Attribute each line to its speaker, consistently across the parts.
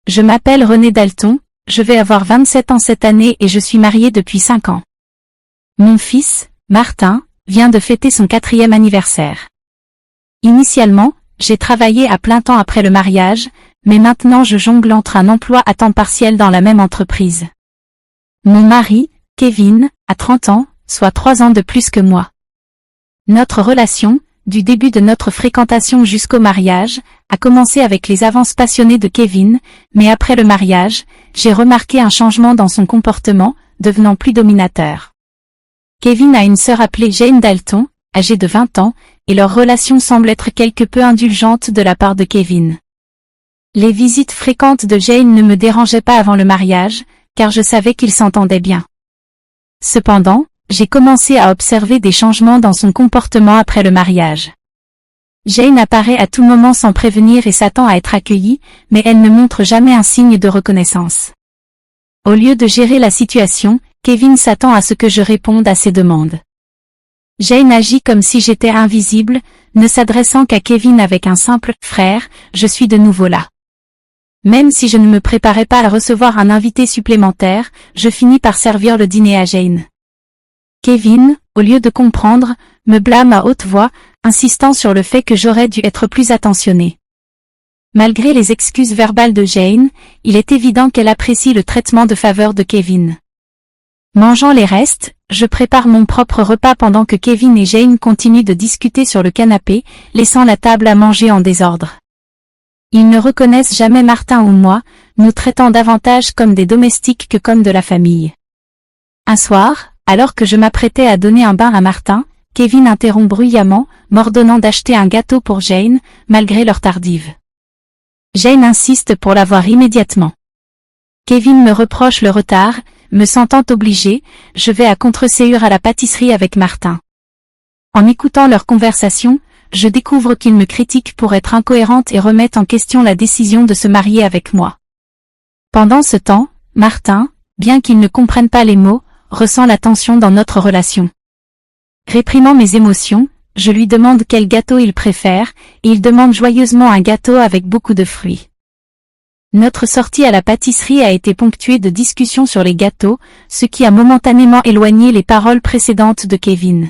Speaker 1: Je m'appelle René Dalton, je vais avoir 27 ans cette année et je suis mariée depuis 5 ans. Mon fils, Martin, vient de fêter son 4e anniversaire. Initialement, j'ai travaillé à plein temps après le mariage, mais maintenant je jongle entre un emploi à temps partiel dans la même entreprise. Mon mari, Kevin, a 30 ans, soit 3 ans de plus que moi. Notre relation, du début de notre fréquentation jusqu'au mariage, a commencé avec les avances passionnées de Kevin, mais après le mariage, j'ai remarqué un changement dans son comportement, devenant plus dominateur. Kevin a une sœur appelée Jane Dalton, âgée de 20 ans, et leur relation semble être quelque peu indulgente de la part de Kevin. Les visites fréquentes de Jane ne me dérangeaient pas avant le mariage, car je savais qu'ils s'entendaient bien. Cependant, j'ai commencé à observer des changements dans son comportement après le mariage. Jane apparaît à tout moment sans prévenir et s'attend à être accueillie, mais elle ne montre jamais un signe de reconnaissance. Au lieu de gérer la situation, Kevin s'attend à ce que je réponde à ses demandes. Jane agit comme si j'étais invisible, ne s'adressant qu'à Kevin avec un simple « frère, je suis de nouveau là ». Même si je ne me préparais pas à recevoir un invité supplémentaire, je finis par servir le dîner à Jane. Kevin, au lieu de comprendre, me blâme à haute voix, insistant sur le fait que j'aurais dû être plus attentionné. Malgré les excuses verbales de Jane, il est évident qu'elle apprécie le traitement de faveur de Kevin. Mangeant les restes, je prépare mon propre repas pendant que Kevin et Jane continuent de discuter sur le canapé, laissant la table à manger en désordre. Ils ne reconnaissent jamais Martin ou moi, nous traitant davantage comme des domestiques que comme de la famille. Un soir, alors que je m'apprêtais à donner un bain à Martin, Kevin interrompt bruyamment, m'ordonnant d'acheter un gâteau pour Jane, malgré l'heure tardive. Jane insiste pour l'avoir immédiatement. Kevin me reproche le retard, me sentant obligé, je vais à contre-séance à la pâtisserie avec Martin. En écoutant leur conversation, je découvre qu'ils me critiquent pour être incohérente et remettent en question la décision de se marier avec moi. Pendant ce temps, Martin, bien qu'il ne comprenne pas les mots, ressent la tension dans notre relation. Réprimant mes émotions, je lui demande quel gâteau il préfère, et il demande joyeusement un gâteau avec beaucoup de fruits. Notre sortie à la pâtisserie a été ponctuée de discussions sur les gâteaux, ce qui a momentanément éloigné les paroles précédentes de Kevin.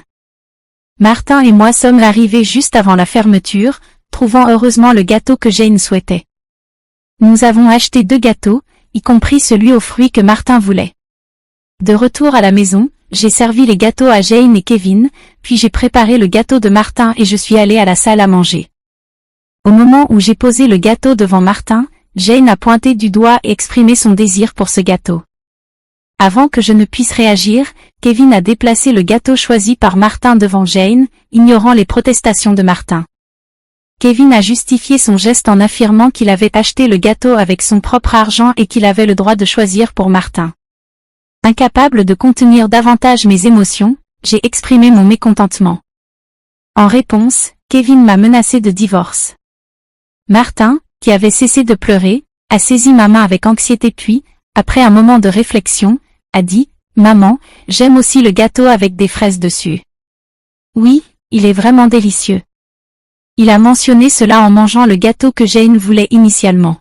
Speaker 1: Martin et moi sommes arrivés juste avant la fermeture, trouvant heureusement le gâteau que Jane souhaitait. Nous avons acheté 2 gâteaux, y compris celui aux fruits que Martin voulait. De retour à la maison, j'ai servi les gâteaux à Jane et Kevin, puis j'ai préparé le gâteau de Martin et je suis allée à la salle à manger. Au moment où j'ai posé le gâteau devant Martin, Jane a pointé du doigt et exprimé son désir pour ce gâteau. Avant que je ne puisse réagir, Kevin a déplacé le gâteau choisi par Martin devant Jane, ignorant les protestations de Martin. Kevin a justifié son geste en affirmant qu'il avait acheté le gâteau avec son propre argent et qu'il avait le droit de choisir pour Martin. Incapable de contenir davantage mes émotions, j'ai exprimé mon mécontentement. En réponse, Kevin m'a menacé de divorce. Martin, qui avait cessé de pleurer, a saisi ma main avec anxiété puis, après un moment de réflexion, a dit « Maman, j'aime aussi le gâteau avec des fraises dessus. » Oui, il est vraiment délicieux. Il a mentionné cela en mangeant le gâteau que Jane voulait initialement.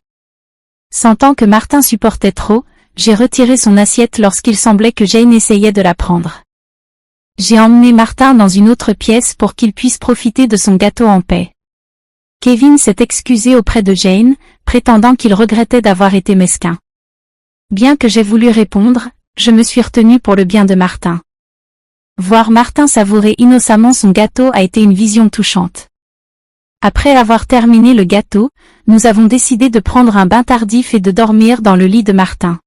Speaker 1: Sentant que Martin supportait trop, j'ai retiré son assiette lorsqu'il semblait que Jane essayait de la prendre. J'ai emmené Martin dans une autre pièce pour qu'il puisse profiter de son gâteau en paix. Kevin s'est excusé auprès de Jane, prétendant qu'il regrettait d'avoir été mesquin. Bien que j'ai voulu répondre, je me suis retenue pour le bien de Martin. Voir Martin savourer innocemment son gâteau a été une vision touchante. Après avoir terminé le gâteau, nous avons décidé de prendre un bain tardif et de dormir dans le lit de Martin.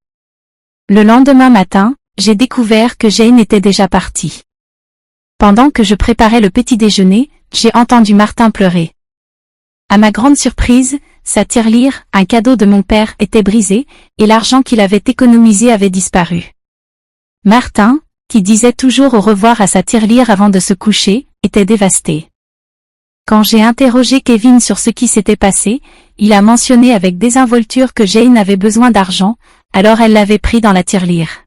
Speaker 1: Le lendemain matin, j'ai découvert que Jane était déjà partie. Pendant que je préparais le petit déjeuner, j'ai entendu Martin pleurer. À ma grande surprise, sa tirelire, un cadeau de mon père, était brisée, et l'argent qu'il avait économisé avait disparu. Martin, qui disait toujours au revoir à sa tirelire avant de se coucher, était dévasté. Quand j'ai interrogé Kevin sur ce qui s'était passé, il a mentionné avec désinvolture que Jane avait besoin d'argent, alors elle l'avait pris dans la tirelire.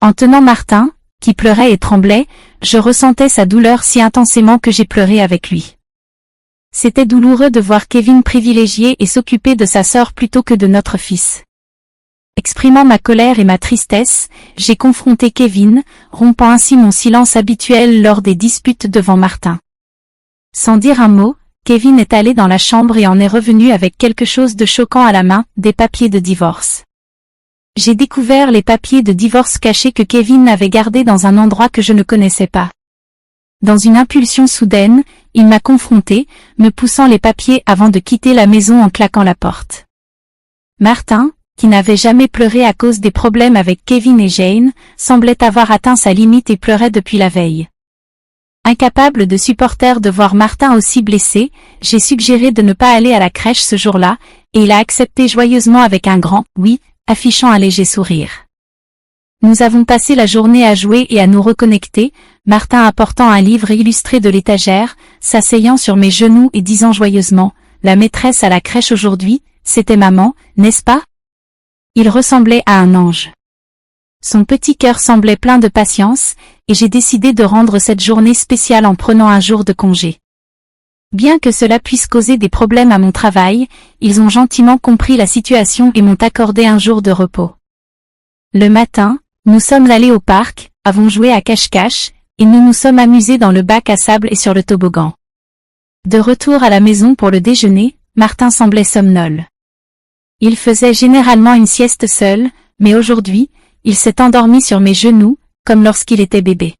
Speaker 1: En tenant Martin, qui pleurait et tremblait, je ressentais sa douleur si intensément que j'ai pleuré avec lui. C'était douloureux de voir Kevin privilégier et s'occuper de sa sœur plutôt que de notre fils. Exprimant ma colère et ma tristesse, j'ai confronté Kevin, rompant ainsi mon silence habituel lors des disputes devant Martin. Sans dire un mot, Kevin est allé dans la chambre et en est revenu avec quelque chose de choquant à la main, des papiers de divorce. J'ai découvert les papiers de divorce cachés que Kevin avait gardés dans un endroit que je ne connaissais pas. Dans une impulsion soudaine, il m'a confronté, me poussant les papiers avant de quitter la maison en claquant la porte. Martin, qui n'avait jamais pleuré à cause des problèmes avec Kevin et Jane, semblait avoir atteint sa limite et pleurait depuis la veille. Incapable de supporter de voir Martin aussi blessé, j'ai suggéré de ne pas aller à la crèche ce jour-là, et il a accepté joyeusement avec un grand « oui », affichant un léger sourire. Nous avons passé la journée à jouer et à nous reconnecter, Martin apportant un livre illustré de l'étagère, s'asseyant sur mes genoux et disant joyeusement « La maîtresse à la crèche aujourd'hui, c'était maman, n'est-ce pas ?» Il ressemblait à un ange. Son petit cœur semblait plein de patience, et j'ai décidé de rendre cette journée spéciale en prenant un jour de congé. Bien que cela puisse causer des problèmes à mon travail, ils ont gentiment compris la situation et m'ont accordé un jour de repos. Le matin, nous sommes allés au parc, avons joué à cache-cache, et nous nous sommes amusés dans le bac à sable et sur le toboggan. De retour à la maison pour le déjeuner, Martin semblait somnole. Il faisait généralement une sieste seul, mais aujourd'hui, il s'est endormi sur mes genoux, comme lorsqu'il était bébé.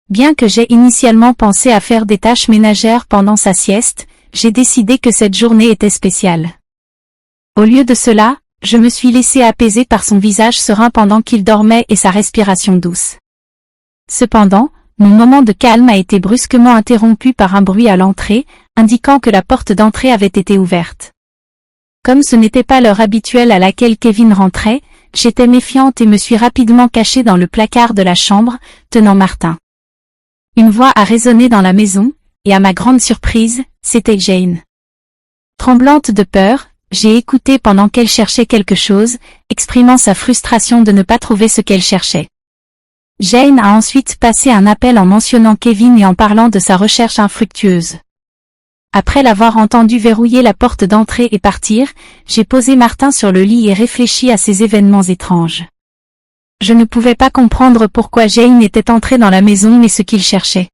Speaker 1: Bien que j'ai initialement pensé à faire des tâches ménagères pendant sa sieste, j'ai décidé que cette journée était spéciale. Au lieu de cela, je me suis laissé apaiser par son visage serein pendant qu'il dormait et sa respiration douce. Cependant, mon moment de calme a été brusquement interrompu par un bruit à l'entrée, indiquant que la porte d'entrée avait été ouverte. Comme ce n'était pas l'heure habituelle à laquelle Kevin rentrait, j'étais méfiante et me suis rapidement cachée dans le placard de la chambre, tenant Martin. Une voix a résonné dans la maison, et à ma grande surprise, c'était Jane. Tremblante de peur, j'ai écouté pendant qu'elle cherchait quelque chose, exprimant sa frustration de ne pas trouver ce qu'elle cherchait. Jane a ensuite passé un appel en mentionnant Kevin et en parlant de sa recherche infructueuse. Après l'avoir entendu verrouiller la porte d'entrée et partir, j'ai posé Martin sur le lit et réfléchi à ces événements étranges. Je ne pouvais pas comprendre pourquoi Jane était entrée dans la maison et ce qu'il cherchait.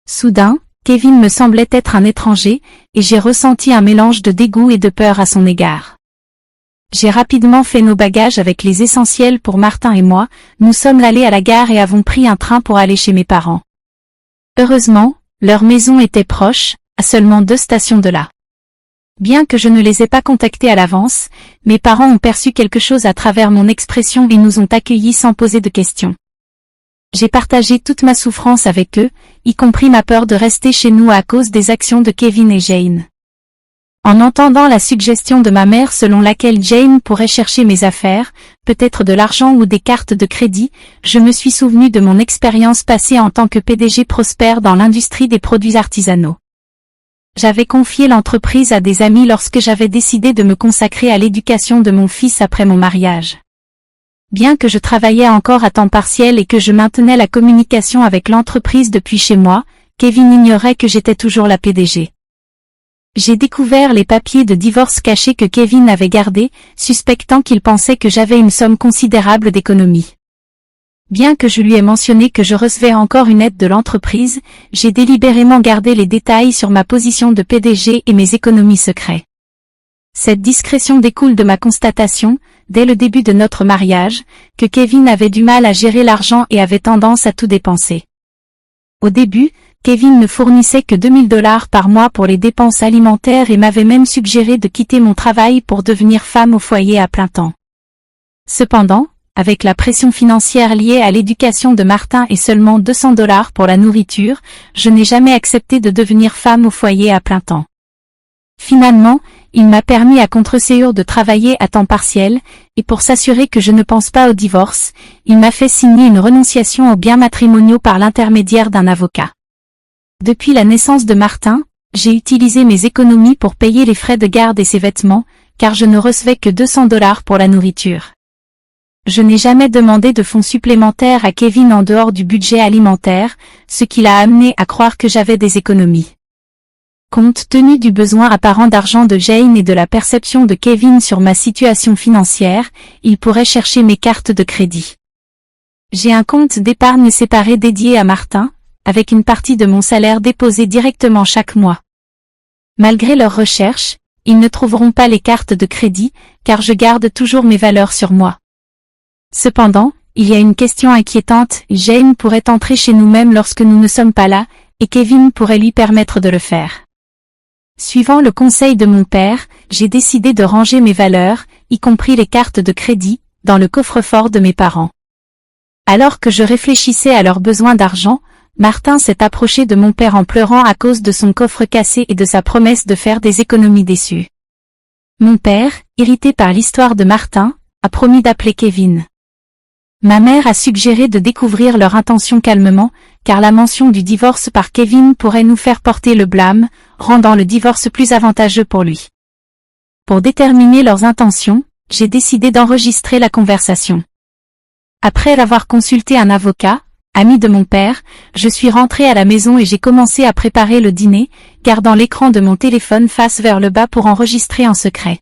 Speaker 1: Soudain, Kevin me semblait être un étranger, et j'ai ressenti un mélange de dégoût et de peur à son égard. J'ai rapidement fait nos bagages avec les essentiels pour Martin et moi, nous sommes allés à la gare et avons pris un train pour aller chez mes parents. Heureusement, leur maison était proche, à seulement 2 stations de là. Bien que je ne les ai pas contactés à l'avance, mes parents ont perçu quelque chose à travers mon expression et nous ont accueillis sans poser de questions. J'ai partagé toute ma souffrance avec eux, y compris ma peur de rester chez nous à cause des actions de Kevin et Jane. En entendant la suggestion de ma mère selon laquelle Jane pourrait chercher mes affaires, peut-être de l'argent ou des cartes de crédit, je me suis souvenu de mon expérience passée en tant que PDG prospère dans l'industrie des produits artisanaux. J'avais confié l'entreprise à des amis lorsque j'avais décidé de me consacrer à l'éducation de mon fils après mon mariage. Bien que je travaillais encore à temps partiel et que je maintenais la communication avec l'entreprise depuis chez moi, Kevin ignorait que j'étais toujours la PDG. J'ai découvert les papiers de divorce cachés que Kevin avait gardés, suspectant qu'il pensait que j'avais une somme considérable d'économies. Bien que je lui ai mentionné que je recevais encore une aide de l'entreprise, j'ai délibérément gardé les détails sur ma position de PDG et mes économies secrètes. Cette discrétion découle de ma constatation, dès le début de notre mariage, que Kevin avait du mal à gérer l'argent et avait tendance à tout dépenser. Au début, Kevin ne fournissait que $2000 par mois pour les dépenses alimentaires et m'avait même suggéré de quitter mon travail pour devenir femme au foyer à plein temps. Cependant, avec la pression financière liée à l'éducation de Martin et seulement $200 pour la nourriture, je n'ai jamais accepté de devenir femme au foyer à plein temps. Finalement, il m'a permis à contre-séjour de travailler à temps partiel, et pour s'assurer que je ne pense pas au divorce, il m'a fait signer une renonciation aux biens matrimoniaux par l'intermédiaire d'un avocat. Depuis la naissance de Martin, j'ai utilisé mes économies pour payer les frais de garde et ses vêtements, car je ne recevais que $200 pour la nourriture. Je n'ai jamais demandé de fonds supplémentaires à Kevin en dehors du budget alimentaire, ce qui l'a amené à croire que j'avais des économies. Compte tenu du besoin apparent d'argent de Jane et de la perception de Kevin sur ma situation financière, il pourrait chercher mes cartes de crédit. J'ai un compte d'épargne séparé dédié à Martin, avec une partie de mon salaire déposée directement chaque mois. Malgré leurs recherches, ils ne trouveront pas les cartes de crédit, car je garde toujours mes valeurs sur moi. Cependant, il y a une question inquiétante, Jane pourrait entrer chez nous même lorsque nous ne sommes pas là, et Kevin pourrait lui permettre de le faire. Suivant le conseil de mon père, j'ai décidé de ranger mes valeurs, y compris les cartes de crédit, dans le coffre-fort de mes parents. Alors que je réfléchissais à leurs besoins d'argent, Martin s'est approché de mon père en pleurant à cause de son coffre cassé et de sa promesse de faire des économies déçues. Mon père, irrité par l'histoire de Martin, a promis d'appeler Kevin. Ma mère a suggéré de découvrir leur intention calmement, car la mention du divorce par Kevin pourrait nous faire porter le blâme, rendant le divorce plus avantageux pour lui. Pour déterminer leurs intentions, j'ai décidé d'enregistrer la conversation. Après avoir consulté un avocat, ami de mon père, je suis rentrée à la maison et j'ai commencé à préparer le dîner, gardant l'écran de mon téléphone face vers le bas pour enregistrer en secret.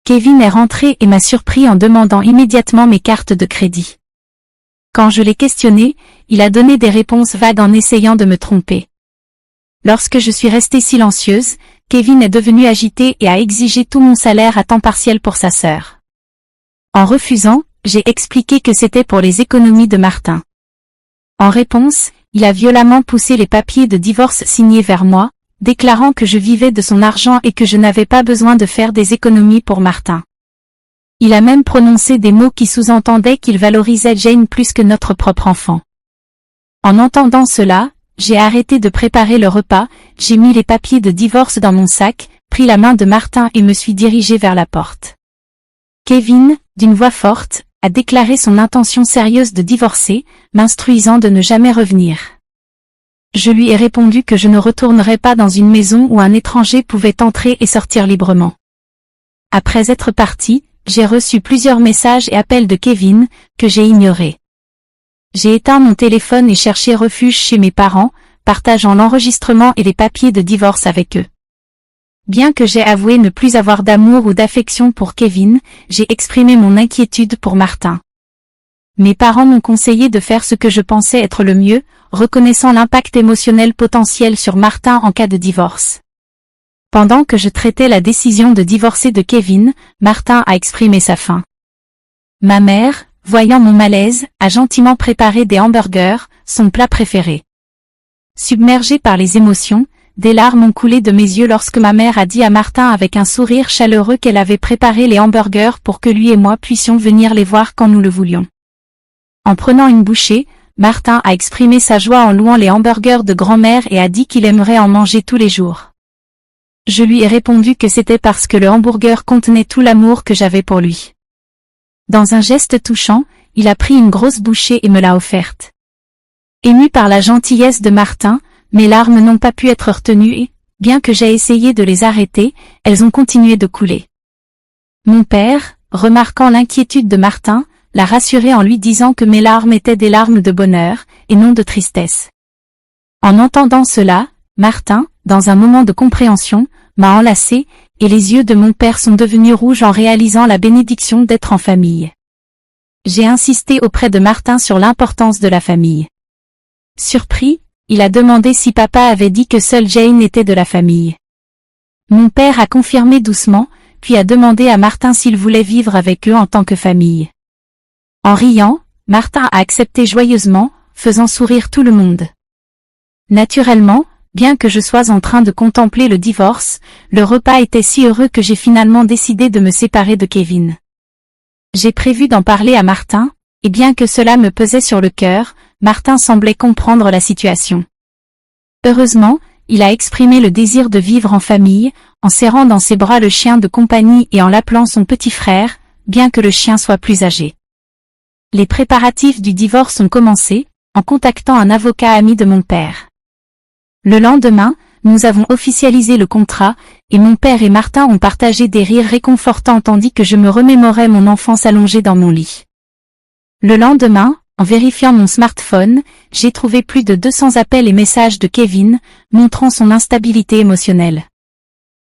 Speaker 1: Kevin est rentré et m'a surpris en demandant immédiatement mes cartes de crédit. Quand je l'ai questionné, il a donné des réponses vagues en essayant de me tromper. Lorsque je suis restée silencieuse, Kevin est devenu agité et a exigé tout mon salaire à temps partiel pour sa sœur. En refusant, j'ai expliqué que c'était pour les économies de Martin. En réponse, il a violemment poussé les papiers de divorce signés vers moi, déclarant que je vivais de son argent et que je n'avais pas besoin de faire des économies pour Martin. Il a même prononcé des mots qui sous-entendaient qu'il valorisait Jane plus que notre propre enfant. En entendant cela, j'ai arrêté de préparer le repas, j'ai mis les papiers de divorce dans mon sac, pris la main de Martin et me suis dirigée vers la porte. Kevin, d'une voix forte, a déclaré son intention sérieuse de divorcer, m'instruisant de ne jamais revenir. Je lui ai répondu que je ne retournerais pas dans une maison où un étranger pouvait entrer et sortir librement. Après être parti, j'ai reçu plusieurs messages et appels de Kevin, que j'ai ignorés. J'ai éteint mon téléphone et cherché refuge chez mes parents, partageant l'enregistrement et les papiers de divorce avec eux. Bien que j'ai avoué ne plus avoir d'amour ou d'affection pour Kevin, j'ai exprimé mon inquiétude pour Martin. Mes parents m'ont conseillé de faire ce que je pensais être le mieux, reconnaissant l'impact émotionnel potentiel sur Martin en cas de divorce. Pendant que je traitais la décision de divorcer de Kevin, Martin a exprimé sa faim. Ma mère, voyant mon malaise, a gentiment préparé des hamburgers, son plat préféré. Submergée par les émotions, des larmes ont coulé de mes yeux lorsque ma mère a dit à Martin avec un sourire chaleureux qu'elle avait préparé les hamburgers pour que lui et moi puissions venir les voir quand nous le voulions. En prenant une bouchée, Martin a exprimé sa joie en louant les hamburgers de grand-mère et a dit qu'il aimerait en manger tous les jours. Je lui ai répondu que c'était parce que le hamburger contenait tout l'amour que j'avais pour lui. Dans un geste touchant, il a pris une grosse bouchée et me l'a offerte. Ému par la gentillesse de Martin, mes larmes n'ont pas pu être retenues et, bien que j'ai essayé de les arrêter, elles ont continué de couler. Mon père, remarquant l'inquiétude de Martin, l'a rassuré en lui disant que mes larmes étaient des larmes de bonheur, et non de tristesse. En entendant cela, Martin, dans un moment de compréhension, m'a enlacé, et les yeux de mon père sont devenus rouges en réalisant la bénédiction d'être en famille. J'ai insisté auprès de Martin sur l'importance de la famille. Surpris, il a demandé si papa avait dit que seule Jane était de la famille. Mon père a confirmé doucement, puis a demandé à Martin s'il voulait vivre avec eux en tant que famille. En riant, Martin a accepté joyeusement, faisant sourire tout le monde. Naturellement, bien que je sois en train de contempler le divorce, le repas était si heureux que j'ai finalement décidé de me séparer de Kevin. J'ai prévu d'en parler à Martin, et bien que cela me pesait sur le cœur, Martin semblait comprendre la situation. Heureusement, il a exprimé le désir de vivre en famille, en serrant dans ses bras le chien de compagnie et en l'appelant son petit frère, bien que le chien soit plus âgé. Les préparatifs du divorce ont commencé, en contactant un avocat ami de mon père. Le lendemain, nous avons officialisé le contrat, et mon père et Martin ont partagé des rires réconfortants tandis que je me remémorais mon enfance allongée dans mon lit. Le lendemain, En vérifiant mon smartphone, j'ai trouvé plus de 200 appels et messages de Kevin, montrant son instabilité émotionnelle.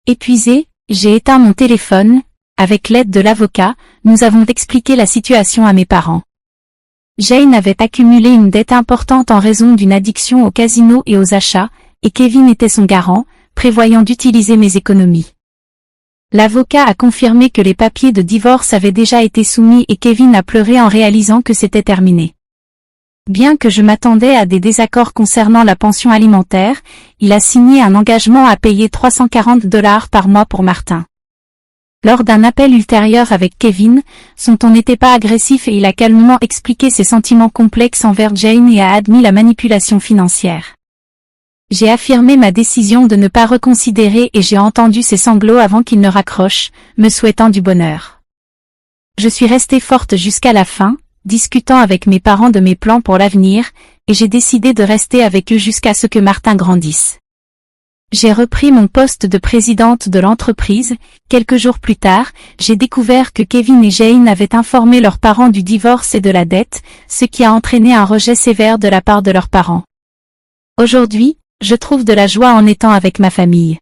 Speaker 1: Épuisé, j'ai éteint mon téléphone. Avec l'aide de l'avocat, nous avons expliqué la situation à mes parents. Jane avait accumulé une dette importante en raison d'une addiction au casino et aux achats, et Kevin était son garant, prévoyant d'utiliser mes économies. L'avocat a confirmé que les papiers de divorce avaient déjà été soumis et Kevin a pleuré en réalisant que c'était terminé. Bien que je m'attendais à des désaccords concernant la pension alimentaire, il a signé un engagement à payer 340 $ par mois pour Martin. Lors d'un appel ultérieur avec Kevin, son ton n'était pas agressif et il a calmement expliqué ses sentiments complexes envers Jane et a admis la manipulation financière. J'ai affirmé ma décision de ne pas reconsidérer et j'ai entendu ses sanglots avant qu'il ne raccroche, me souhaitant du bonheur. Je suis restée forte jusqu'à la fin, discutant avec mes parents de mes plans pour l'avenir, et j'ai décidé de rester avec eux jusqu'à ce que Martin grandisse. J'ai repris mon poste de présidente de l'entreprise. Quelques jours plus tard, j'ai découvert que Kevin et Jane avaient informé leurs parents du divorce et de la dette, ce qui a entraîné un rejet sévère de la part de leurs parents. Aujourd'hui, je trouve de la joie en étant avec ma famille.